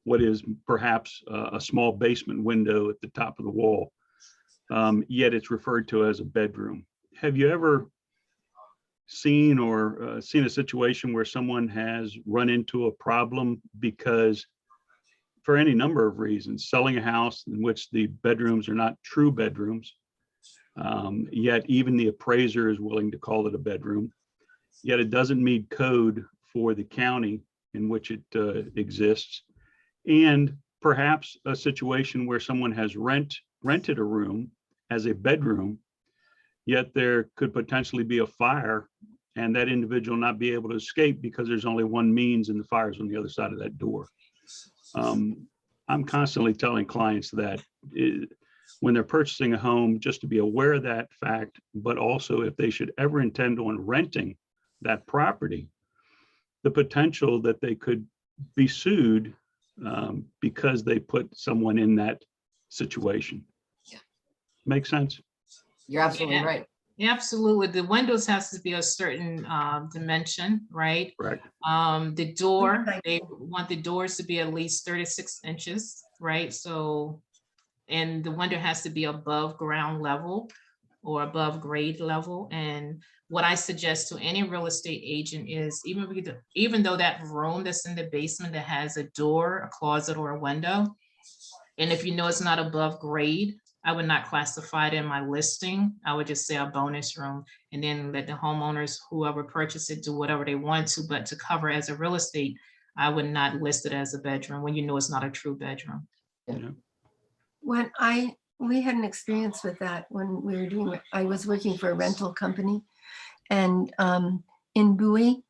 what is perhaps a small basement window at the top of the wall. Yet it's referred to as a bedroom. Have you ever seen a situation where someone has run into a problem because, for any number of reasons, selling a house in which the bedrooms are not true bedrooms, yet even the appraiser is willing to call it a bedroom, yet it doesn't meet code for the county in which it exists, and perhaps a situation where someone has rented a room as a bedroom, yet there could potentially be a fire and that individual not be able to escape because there's only one means and the fire's on the other side of that door. I'm constantly telling clients that when they're purchasing a home, just to be aware of that fact, but also if they should ever intend on renting that property, the potential that they could be sued because they put someone in that situation. Yeah. Make sense? You're absolutely Yeah. right. Yeah, absolutely. The windows has to be a certain dimension, right? Correct. The door, they want the doors to be at least 36 inches, right? So, and the window has to be above ground level or above grade level. And what I suggest to any real estate agent is even though that room that's in the basement that has a door, a closet, or a window, and if you know it's not above grade, I would not classify it in my listing. I would just say a bonus room and then let the homeowners, whoever purchased it, do whatever they want to, but to cover as a real estate, I would not list it as a bedroom when you know it's not a true bedroom. Yeah. When we had an experience with that when we were doing, I was working for a rental company, and in Bowie,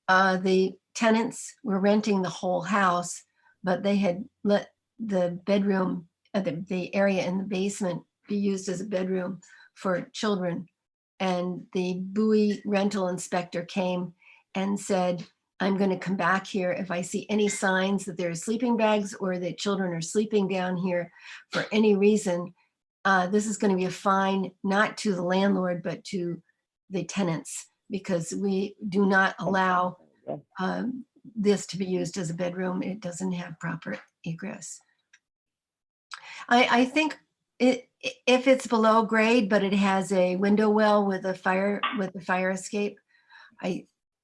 the tenants were renting the whole house, but they had let the bedroom, the area in the basement be used as a bedroom for children. And the Bowie rental inspector came and said, I'm going to come back here if I see any signs that there are sleeping bags or that children are sleeping down here for any reason. This is going to be a fine, not to the landlord, but to the tenants, because we do not allow this to be used as a bedroom. It doesn't have proper egress. I think if it's below grade, but it has a window well with a fire escape,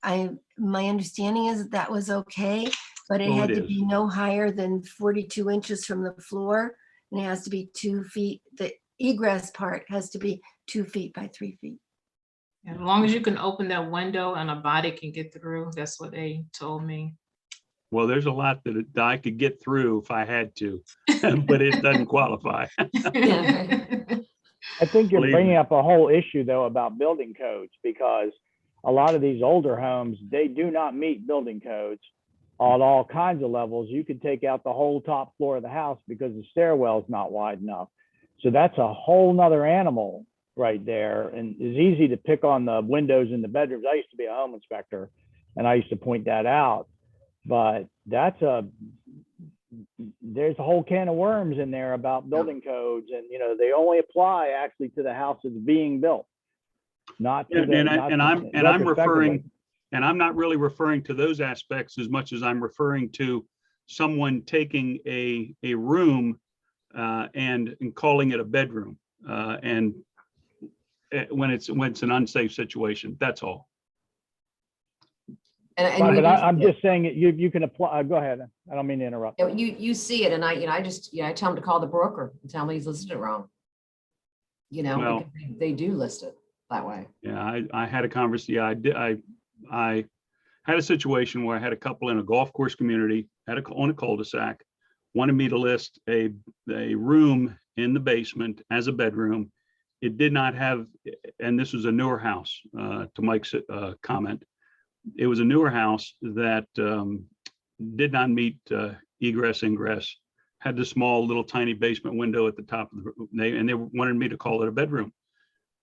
my understanding is that was okay, but it Oh, had it to is. be no higher than 42 inches from the floor, and it has to be 2 feet. The egress part has to be 2 feet by 3 feet. As long as you can open that window and a body can get through, that's what they told me. Well, there's a lot that I could get through if I had to, but it doesn't qualify. I think you're Believe bringing me. up a whole issue though about building codes, because a lot of these older homes, they do not meet building codes on all kinds of levels. You could take out the whole top floor of the house because the stairwell is not wide enough. So that's a whole nother animal right there. And it's easy to pick on the windows in the bedrooms. I used to be a home inspector and I used to point that out, but there's a whole can of worms in there about building codes, and they only apply actually to the house that's being built, not to And I'm not really referring to those aspects as much as I'm referring to someone taking a room and calling it a bedroom, and when it's an unsafe situation. That's all. But I'm just saying you can apply. Go ahead. I don't mean to interrupt. You see it, and I tell them to call the broker and tell me he's listed it wrong. Well, because they do list it that way. Yeah, I had a conversation. Yeah, I had a situation where I had a couple in a golf course community on a cul-de-sac, wanted me to list a room in the basement as a bedroom. It did not have, and this was a newer house, to Mike's comment. It was a newer house that did not meet egress, ingress, had the small little tiny basement window at the top of the room, and they wanted me to call it a bedroom.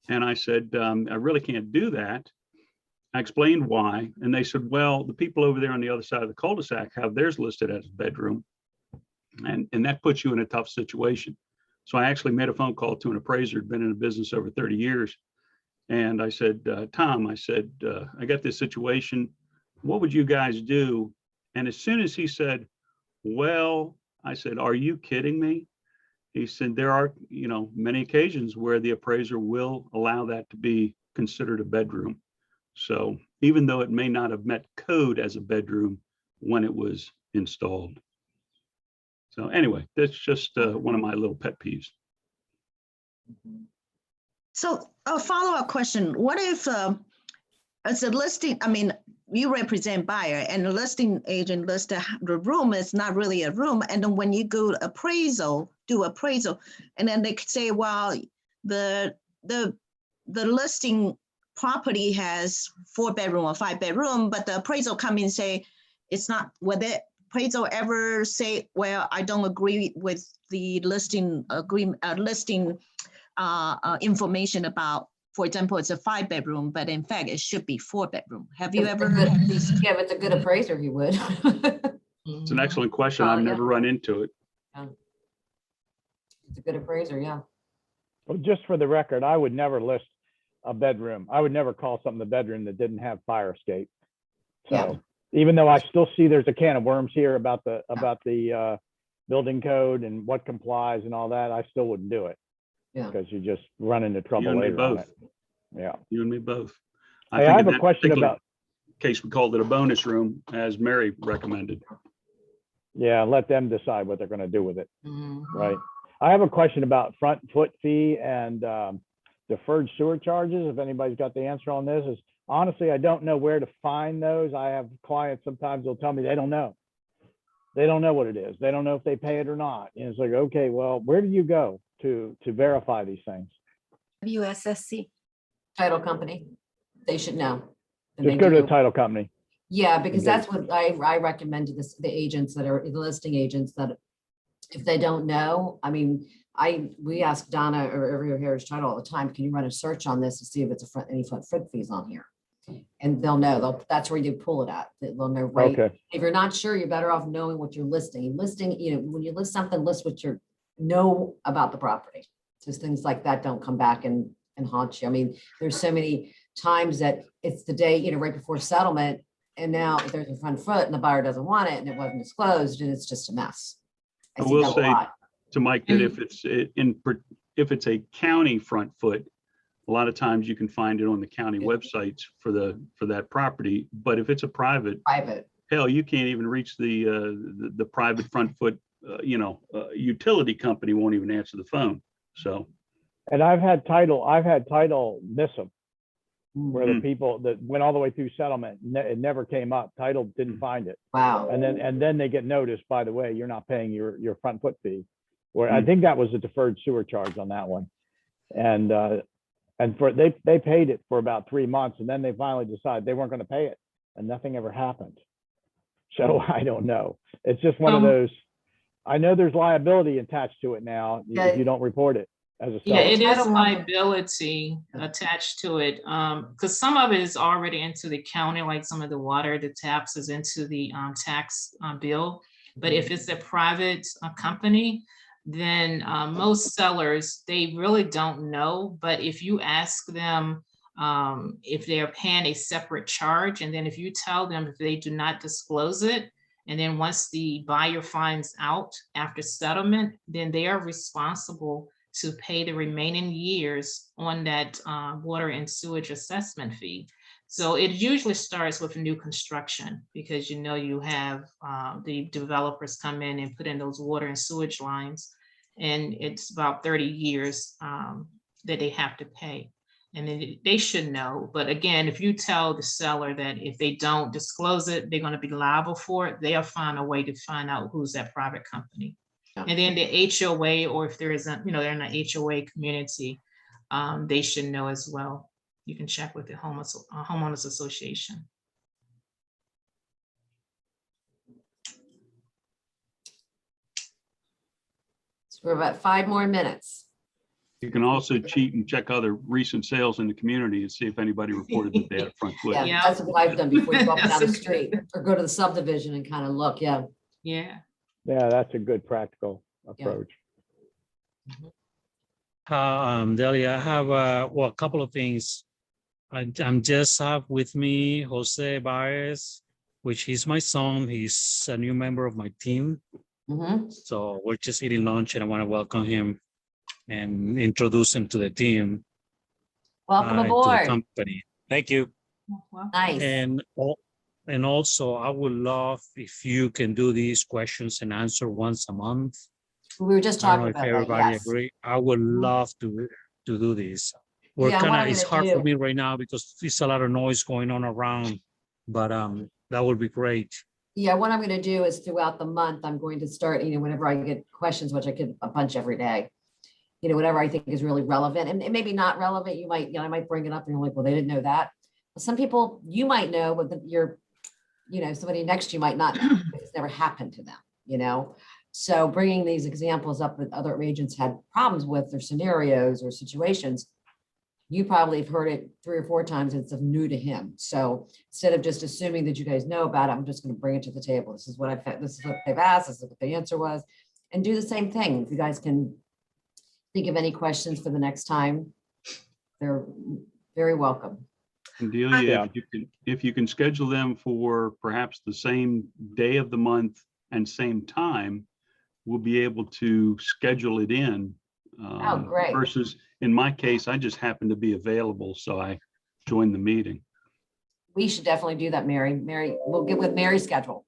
And I said, I really can't do that. I explained why. And they said, well, the people over there on the other side of the cul-de-sac have theirs listed as a bedroom. And that puts you in a tough situation. So I actually made a phone call to an appraiser who'd been in the business over 30 years And I said, Tom, I said, I got this situation. What would you guys do? And as soon as he said, well, I said, are you kidding me? He said, there are, many occasions where the appraiser will allow that to be considered a bedroom. So even though it may not have met code as a bedroom when it was installed. So anyway, that's just one of my little pet peeves. So a follow-up question, what if as a listing, I mean, you represent buyer and the listing agent lists the room is not really a room. And then when you go to do appraisal, and then they could say, well, the listing property has 4-bedroom or 5-bedroom, but the appraisal come in and say, it's not, will the appraisal ever say, well, I don't agree with the listing agreement, listing information about, for example, it's a 5-bedroom, but in fact, it should be 4-bedroom. Have you ever had these? Yeah, if it's a good appraiser, he would. It's an excellent question. Oh, I've yeah. never run into it. It's a good appraiser, yeah. Well, just for the record, I would never list a bedroom. I would never call something a bedroom that didn't have fire escape. Yeah. So even though I still see there's a can of worms here about the building code and what complies and all that, I still wouldn't do it. Yeah. Because you just run into You trouble and me later on both. it. Yeah. You and me both. Hey, think I in have a that question particular about, case, we called it a bonus room, as Mary recommended. yeah, let them decide what they're going to do with it. Mhm. Right. I have a question about front foot fee and deferred sewer charges. If anybody's got the answer on this, is honestly, I don't know where to find those. I have clients sometimes they'll tell me they don't know. They don't know what it is. They don't know if they pay it or not. And it's like, okay, well, where do you go to verify these things? WSSC. Title company, they should know. And they Just go to do. the title company. Yeah, because get that's what I recommend to the agents that are the listing agents, that if they don't know, I mean, we ask Donna or every Heritage Title all the time, can you run a search on this to see if it's any front fees on here? And they'll know, that's where you pull it at. They'll know, right? Okay. If you're not sure, you're better off knowing what you're listing. Listing, when you list something, list what you know about the property. Just things like that don't come back and haunt you. I mean, there's so many times that it's the day, right before settlement, and now there's a front foot and the buyer doesn't want it and it wasn't disclosed, and it's just a mess. I see will that a say lot. to Mike that if it's a county front foot, a lot of times you can find it on the county websites for that property. But if it's a private, hell, you can't even reach the private front foot. Utility company won't even answer the phone. So. And I've had title miss them, where the Mhm. people that went all the way through settlement, it never came up. Title didn't find it. Wow. And then they get noticed, by the way, you're not paying your front foot fee. Where I Mm. think that was a deferred sewer charge on that one. And for they paid it for about 3 months, and then they finally decided they weren't going to pay it, and nothing ever happened. So I don't know. It's just one of those. I know there's liability attached to it now if you don't report it as a Yeah, seller. it is Title company. liability attached to it, because some of it is already into the county, like some of the water, the taps is into the tax bill. But if it's a private company, then most sellers, they really don't know. But if you ask them if they are paying a separate charge, and then if you tell them if they do not disclose it, and then once the buyer finds out after settlement, then they are responsible to pay the remaining years on that water and sewage assessment fee. So it usually starts with new construction, because you have the developers come in and put in those water and sewage lines, and it's about 30 years that they have to pay. And then they should know. But again, if you tell the seller that if they don't disclose it, they're going to be liable for it, they'll find a way to find out who's that private company. And then the HOA, or if there isn't, they're in an HOA community, they should know as well. You can check with the homeowners association. So we're about 5 more minutes. You can also cheat and check other recent sales in the community and see if anybody reported that they had a front foot. Yeah, Yeah. that's what I've done before you walk down the That's a street or go to the subdivision and kind of look. Yeah. Yeah. Yeah, that's a good practical approach. Delia, I have a couple of things. I'm just have with me Jose Baez, which is my son. He's a new member of my team. Mhm. So we're just eating lunch and I want to welcome him and introduce him to the team, Welcome to the aboard. company. Thank you. Nice. And also I would love if you can do these questions and answer once a month. We were just I don't talking know if about that, everybody yes. agree. I would love to do this. We're Yeah, what I'm it's gonna hard for do- me right now because there's a lot of noise going on around, but that would be great. Yeah, what I'm gonna do is throughout the month, I'm going to start, whenever I get questions, which I get a bunch every day. Whatever I think is really relevant and maybe not relevant, you might, I might bring it up and you're like, well, they didn't know that. Some people you might know, but somebody next to you might not know. It's never happened to them, So bringing these examples up that other agents had problems with or scenarios or situations, you probably have heard it 3 or 4 times. It's new to him. So instead of just assuming that you guys know about it, I'm just going to bring it to the table. This is what this is what they've asked. This is what the answer was, and do the same thing. If you guys can think of any questions for the next time, they're very welcome. And Delia, Yeah. if you can schedule them for perhaps the same day of the month and same time, we'll be able to schedule it in. Oh, great. Versus in my case, I just happened to be available, so I joined the meeting. We should definitely do that, Mary. Mary, we'll get with Mary's schedule.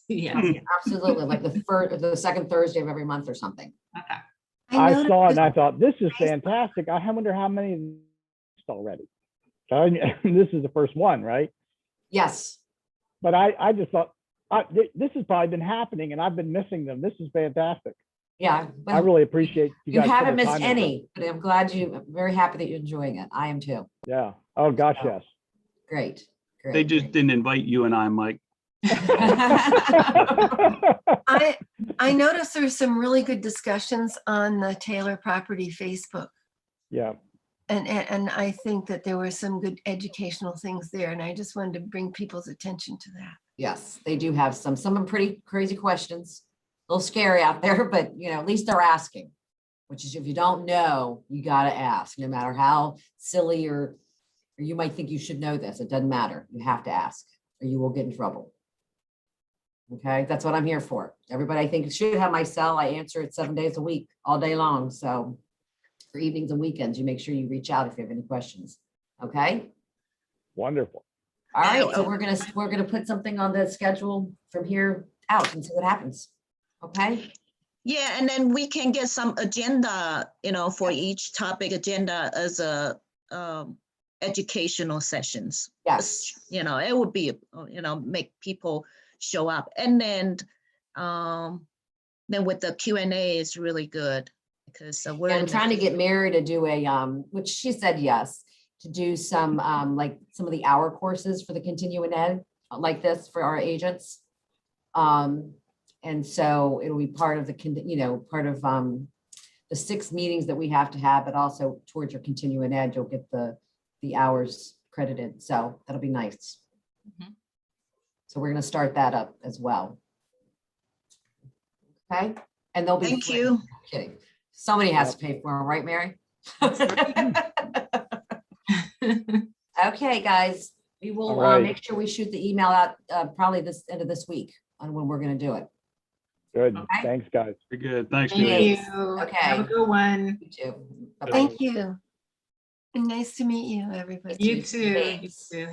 Yeah. Absolutely, like the second Thursday of every month or something. Okay. I noticed saw it this- and I thought, this is fantastic. I wonder how many of these already. This is the first one, right? Yes. But I just thought, this has probably been happening and I've been missing them. This is fantastic. Yeah. I well, really appreciate you You guys. haven't putting the missed time into it. any, but I'm glad I'm very happy that you're enjoying it. I am too. Yeah. Oh, gosh, So, yes. Great. Great. They just didn't invite you and I, Mike. I noticed there's some really good discussions on the Taylor Property Facebook. Yeah. And I think that there were some good educational things there. And I just wanted to bring people's attention to that. Yes, they do have some pretty crazy questions. A little scary out there, but at least they're asking, which is if you don't know, you got to ask, no matter how silly or you might think you should know this. It doesn't matter. You have to ask or you will get in trouble. Okay, that's what I'm here for. Everybody I think should have my cell. I answer it 7 days a week, all day long. So for evenings and weekends, you make sure you reach out if you have any questions. Okay. Wonderful. All right, so we're gonna put something on the schedule from here out and see what happens. Okay. Yeah, and then we can get some agenda, for each topic agenda as a educational sessions. Yes. It would be, make people show up. And then with the Q&A is really good because we're I'm trying to get Mary to do a which she said yes, to do some like some of the hour courses for the continuing ed like this for our agents. And so it'll be part of the part of the 6 meetings that we have to have, but also towards your continuing ed, you'll get the hours credited. So that'll be nice. Mhm. So we're going to start that up as well. Okay. And they'll be Thank free. you. Kidding. Somebody has to pay for them, right, Mary? Okay, guys, we will All right. make sure we shoot the email out probably this end of this week on when we're going to do it. Good. Okay. Thanks, guys. Very good. Thanks, Thank Delia. you. Okay. Have a good one. You too. Bye-bye. Thank you. And nice to meet you, everybody. You too. You Thanks. too.